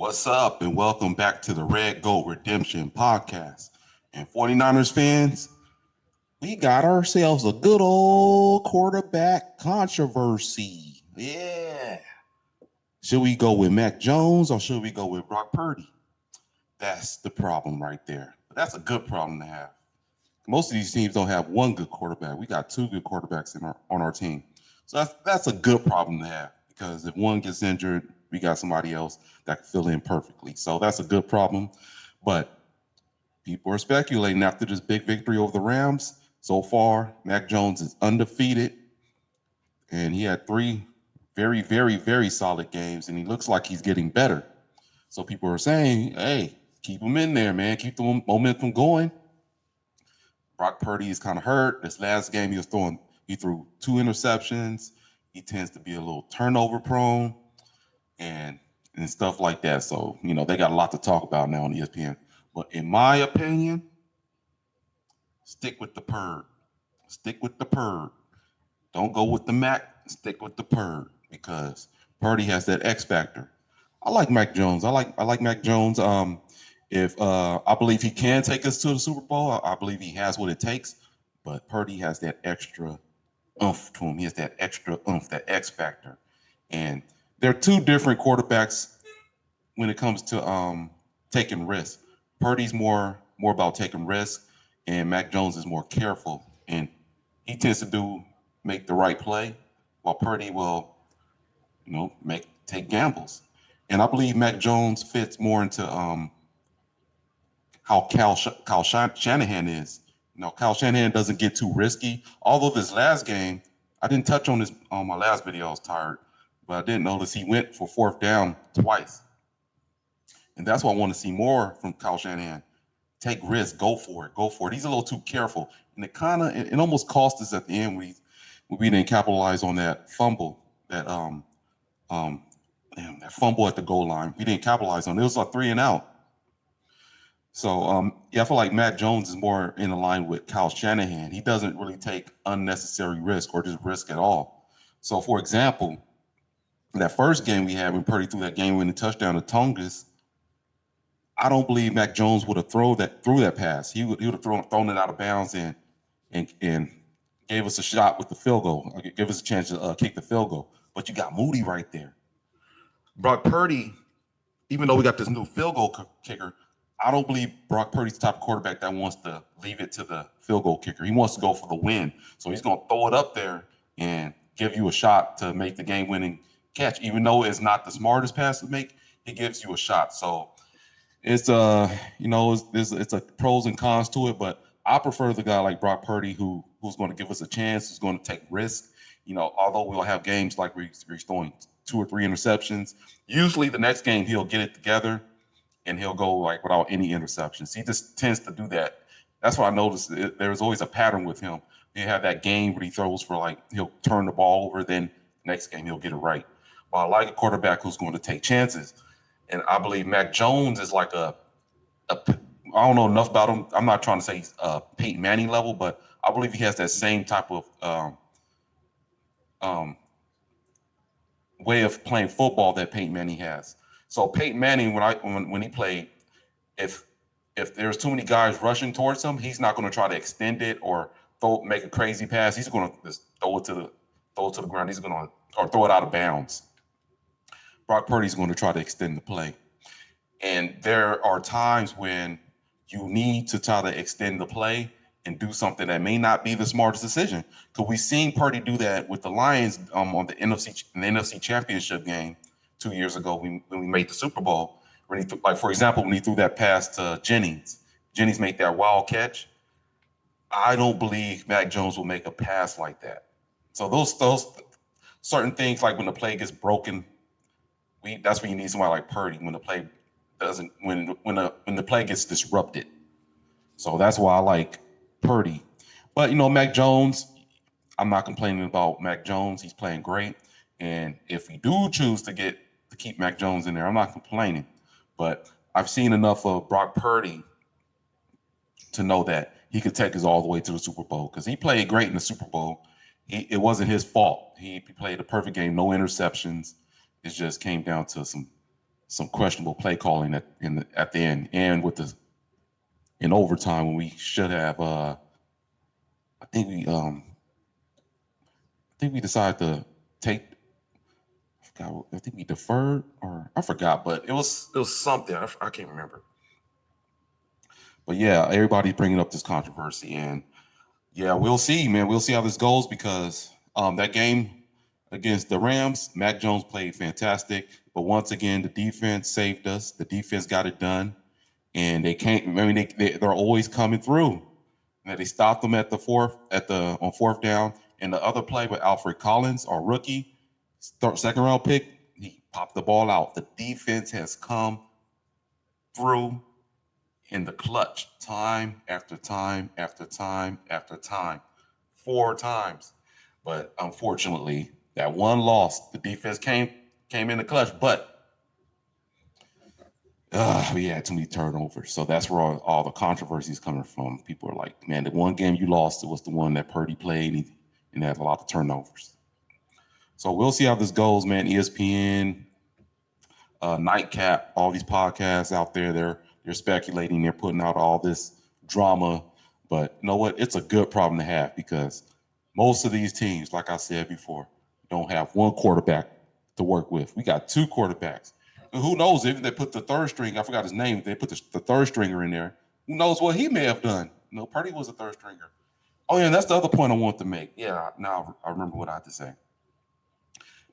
What's up, and welcome back to the Red Gold Redemption Podcast. And 49ers fans, we got ourselves a good old quarterback controversy. Yeah. Should we go with Mac Jones or should we go with Brock Purdy? That's the problem right there. But that's a good problem to have. Most of these teams don't have one good quarterback. We got two good quarterbacks on our team. So that's a good problem to have because if one gets injured, we got somebody else that can fill in perfectly. So that's a good problem. But people are speculating after this big victory over the Rams. So far, Mac Jones is undefeated, and he had three very, very, very solid games, and he looks like he's getting better. So people are saying, hey, keep him in there, man. Keep the momentum going. Brock Purdy is kind of hurt. This last game he threw two interceptions. He tends to be a little turnover prone and stuff like that. So, they got a lot to talk about now on ESPN. But in my opinion, stick with the Purd. Stick with the Purd. Don't go with the Mac. Stick with the Purd because Purdy has that X factor. I like Mac Jones. I like Mac Jones. If I believe he can take us to the Super Bowl, I believe he has what it takes. But Purdy has that extra oomph to him. He has that extra oomph, that X factor. And they're two different quarterbacks when it comes to taking risks. Purdy's more about taking risks, and Mac Jones is more careful. And he tends to make the right play, while Purdy will, take gambles. And I believe Mac Jones fits more into how Kyle Shanahan is. Kyle Shanahan doesn't get too risky. Although this last game, I didn't touch on this on my last video. I was tired, but I didn't notice he went for fourth down twice. And that's what I want to see more from Kyle Shanahan. Take risks, go for it. He's a little too careful. And it almost cost us at the end when we didn't capitalize on that fumble, that fumble at the goal line. We didn't capitalize on it. It was a 3-and-out. So, I feel like Mac Jones is more in line with Kyle Shanahan. He doesn't really take unnecessary risk or just risk at all. So, for example, that first game we had when Purdy threw that game-winning touchdown to Tongas, I don't believe Mac Jones would have threw that pass. He would have thrown it out of bounds and gave us a shot with the field goal. Give us a chance to kick the field goal. But you got Moody right there. Brock Purdy, even though we got this new field goal kicker, I don't believe Brock Purdy's the type of quarterback that wants to leave it to the field goal kicker. He wants to go for the win. So he's going to throw it up there and give you a shot to make the game-winning catch. Even though it's not the smartest pass to make, he gives you a shot. So it's it's a pros and cons to it, but I prefer the guy like Brock Purdy who's going to give us a chance, who's going to take risks. Although we'll have games like we're throwing 2 or 3 interceptions, usually the next game he'll get it together and he'll go without any interceptions. He just tends to do that. That's what I noticed. There's always a pattern with him. You have that game where he throws for he'll turn the ball over, then next game he'll get it right. But I like a quarterback who's going to take chances. And I believe Mac Jones is I don't know enough about him. I'm not trying to say he's Peyton Manning level, but I believe he has that same type of way of playing football that Peyton Manning has. So Peyton Manning, when he played, if there's too many guys rushing towards him, he's not going to try to extend it or make a crazy pass. He's going to just throw it to the ground. He's going to or throw it out of bounds. Brock Purdy's going to try to extend the play. And there are times when you need to try to extend the play and do something that may not be the smartest decision. Because we've seen Purdy do that with the Lions on the NFC Championship game 2 years ago when we made the Super Bowl. When for example, when he threw that pass to Jennings made that wild catch. I don't believe Mac Jones will make a pass like that. So those certain things, like when the play gets broken, that's when you need somebody like Purdy when the play when the play gets disrupted. So that's why I like Purdy. But Mac Jones, I'm not complaining about Mac Jones. He's playing great. And if we do choose to keep Mac Jones in there, I'm not complaining. But I've seen enough of Brock Purdy to know that he could take us all the way to the Super Bowl because he played great in the Super Bowl. It wasn't his fault. He played a perfect game, no interceptions. It just came down to some some questionable play calling at the end, and with the in overtime when we should have. I think we decided to take. I think we deferred, or I forgot, but it was something I can't remember. But yeah, everybody's bringing up this controversy, and yeah, we'll see, man. We'll see how this goes because that game against the Rams, Mac Jones played fantastic, but once again, the defense saved us. The defense got it done, and they can't. I mean, they're always coming through. And they stopped them at the on fourth down, and the other play with Alfred Collins, our rookie, second round pick, he popped the ball out. The defense has come through in the clutch time after time after time after time, 4 times. But unfortunately, that one loss, the defense came in the clutch, but we had too many turnovers. So that's where all the controversy is coming from. People are like, man, the one game you lost, it was the one that Purdy played and had a lot of turnovers. So we'll see how this goes, man. ESPN, Nightcap, all these podcasts out there, they're speculating, they're putting out all this drama. But you know what? It's a good problem to have because most of these teams, like I said before, don't have one quarterback to work with. We got 2 quarterbacks. And who knows if they put the third string, I forgot his name, if they put the third stringer in there, who knows what he may have done. Purdy was a third stringer. Oh, yeah, and that's the other point I want to make. Yeah, now I remember what I had to say.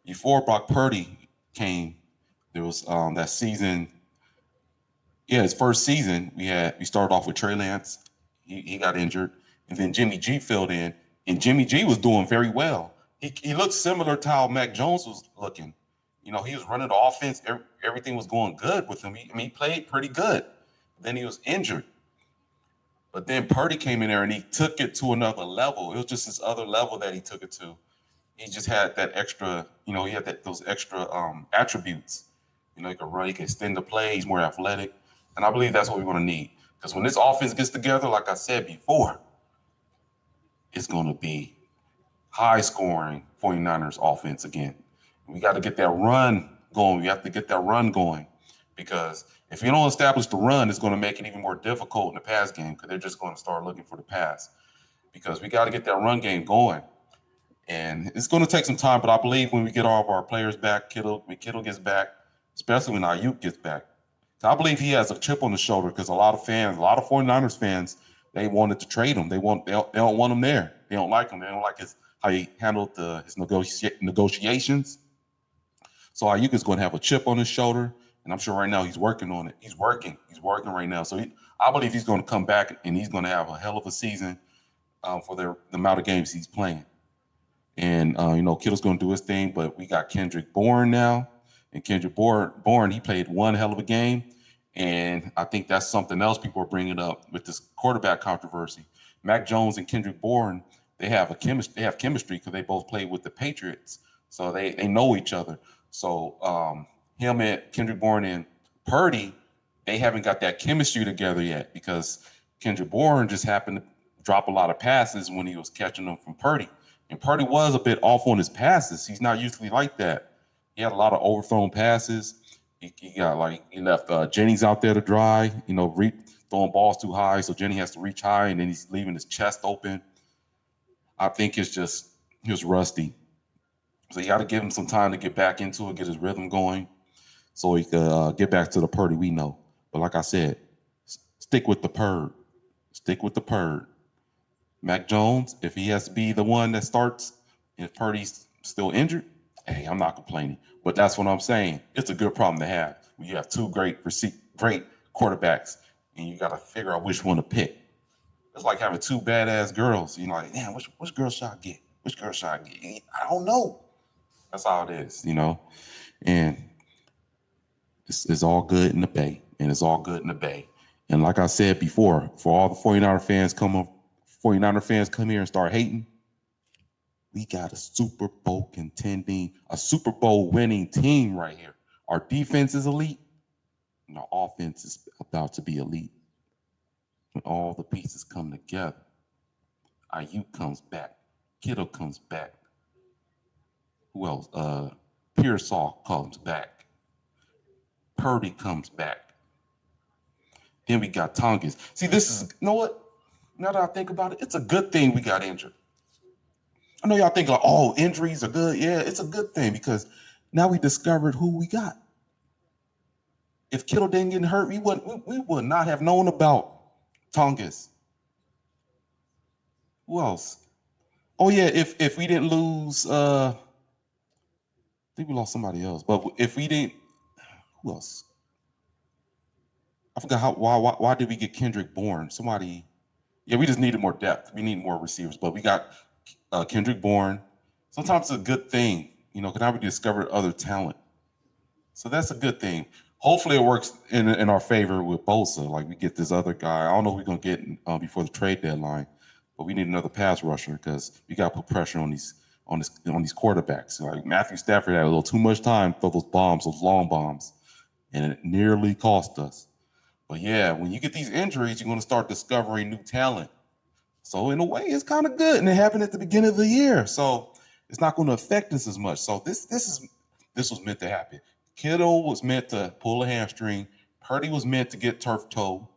Before Brock Purdy came, there was that season. Yeah, his first season, we started off with Trey Lance. He got injured, and then Jimmy G filled in, and Jimmy G was doing very well. He looked similar to how Mac Jones was looking. He was running the offense. Everything was going good with him. He played pretty good. Then he was injured. But then Purdy came in there and he took it to another level. It was just this other level that he took it to. He just had that extra, he had those extra attributes. He could run, he could extend the play, he's more athletic. And I believe that's what we're going to need. Because when this offense gets together, like I said before, it's going to be high-scoring 49ers offense again. We got to get that run going. We have to get that run going. Because if you don't establish the run, it's going to make it even more difficult in the pass game because they're just going to start looking for the pass. Because we got to get that run game going. And it's going to take some time, but I believe when we get all of our players back, when Kittle gets back, especially when Ayuk gets back, I believe he has a chip on the shoulder because a lot of 49ers fans, they wanted to trade him. They don't want him there. They don't like him. They don't like how he handled his negotiations. So Ayuk is going to have a chip on his shoulder, and I'm sure right now he's working on it. He's working right now. So I believe he's going to come back and he's going to have a hell of a season for the amount of games he's playing. And, Kittle's going to do his thing, but we got Kendrick Bourne now. And Kendrick Bourne, he played one hell of a game. And I think that's something else people are bringing up with this quarterback controversy. Mac Jones and Kendrick Bourne, they have chemistry because they both played with the Patriots. So they know each other. So him and Kendrick Bourne and Purdy, they haven't got that chemistry together yet because Kendrick Bourne just happened to drop a lot of passes when he was catching them from Purdy. And Purdy was a bit off on his passes. He's not usually like that. He had a lot of overthrown passes. He left Jennings out there to dry, throwing balls too high. So Jennings has to reach high, and then he's leaving his chest open. I think he was rusty. So you got to give him some time to get back into it, get his rhythm going, so he could get back to the Purdy we know. But like I said, stick with the Purd. Stick with the Purd. Mac Jones, if he has to be the one that starts, if Purdy's still injured, hey, I'm not complaining. But that's what I'm saying. It's a good problem to have when you have 2 great quarterbacks, and you got to figure out which one to pick. It's like having 2 badass girls. You're like, damn, which girl should I get? Which girl should I get? I don't know. That's how it is, And it's all good in the Bay, and it's all good in the Bay. And like I said before, for all the 49er fans come here and start hating, we got a Super Bowl winning team right here. Our defense is elite, and our offense is about to be elite. When all the pieces come together, Ayuk comes back, Kittle comes back. Who else? Pearsall comes back. Purdy comes back. Then we got Tongas. See, this is, you know what? Now that I think about it, it's a good thing we got injured. I know y'all think like, oh, injuries are good. Yeah, it's a good thing because now we discovered who we got. If Kittle didn't get hurt, we would not have known about Tongas. Who else? Oh yeah, if we didn't lose, I think we lost somebody else. But if we didn't, who else? I forgot why did we get Kendrick Bourne? Somebody, yeah, we just needed more depth. We need more receivers, but we got Kendrick Bourne. Sometimes it's a good thing, because now we discovered other talent. So that's a good thing. Hopefully it works in our favor with Bosa. Like we get this other guy. I don't know if we're gonna get before the trade deadline, but we need another pass rusher because we got to put pressure on these quarterbacks. Like Matthew Stafford had a little too much time to throw those long bombs, and it nearly cost us. But yeah, when you get these injuries, you're gonna start discovering new talent. So in a way, it's kind of good, and it happened at the beginning of the year, so it's not going to affect us as much. So this was meant to happen. Kittle was meant to pull a hamstring. Purdy was meant to get turf toe.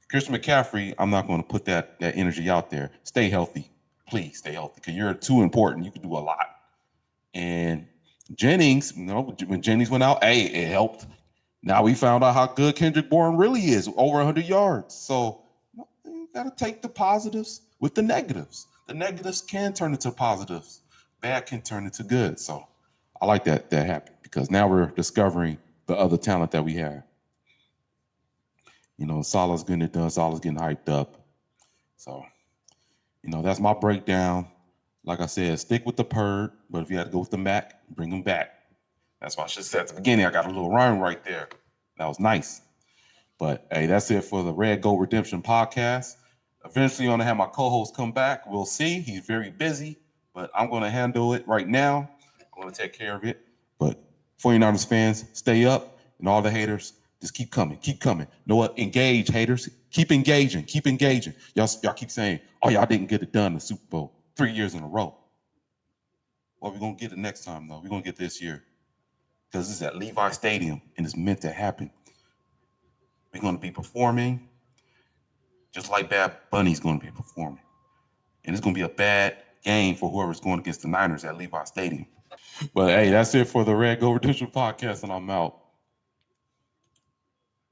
Christian McCaffrey, I'm not going to put that energy out there. Stay healthy. Please stay healthy because you're too important. You can do a lot. And Jennings, when Jennings went out, hey, it helped. Now we found out how good Kendrick Bourne really is, over 100 yards. So you got to take the positives with the negatives. The negatives can turn into positives. Bad can turn into good. So I like that happened because now we're discovering the other talent that we have. Salah's getting it done. Salah's getting hyped up. So, that's my breakdown. Like I said, stick with the Purd, but if you had to go with the Mac, bring him back. That's what I should say at the beginning. I got a little rhyme right there. That was nice. But hey, that's it for the Red Gold Redemption podcast. Eventually, I'm going to have my co-host come back. We'll see. He's very busy, but I'm going to handle it right now. I'm going to take care of it. But 49ers fans, stay up. And all the haters, just keep coming. Keep coming. You know what? Engage, haters. Keep engaging. Keep engaging. Y'all keep saying, oh, y'all didn't get it done in the Super Bowl 3 years in a row. Well, we're going to get it next time, though. We're going to get this year. Because it's at Levi Stadium, and it's meant to happen. We're going to be performing just like Bad Bunny's going to be performing. And it's going to be a bad game for whoever's going against the Niners at Levi Stadium. But, hey, that's it for the Red Gold Redemption podcast, and I'm out.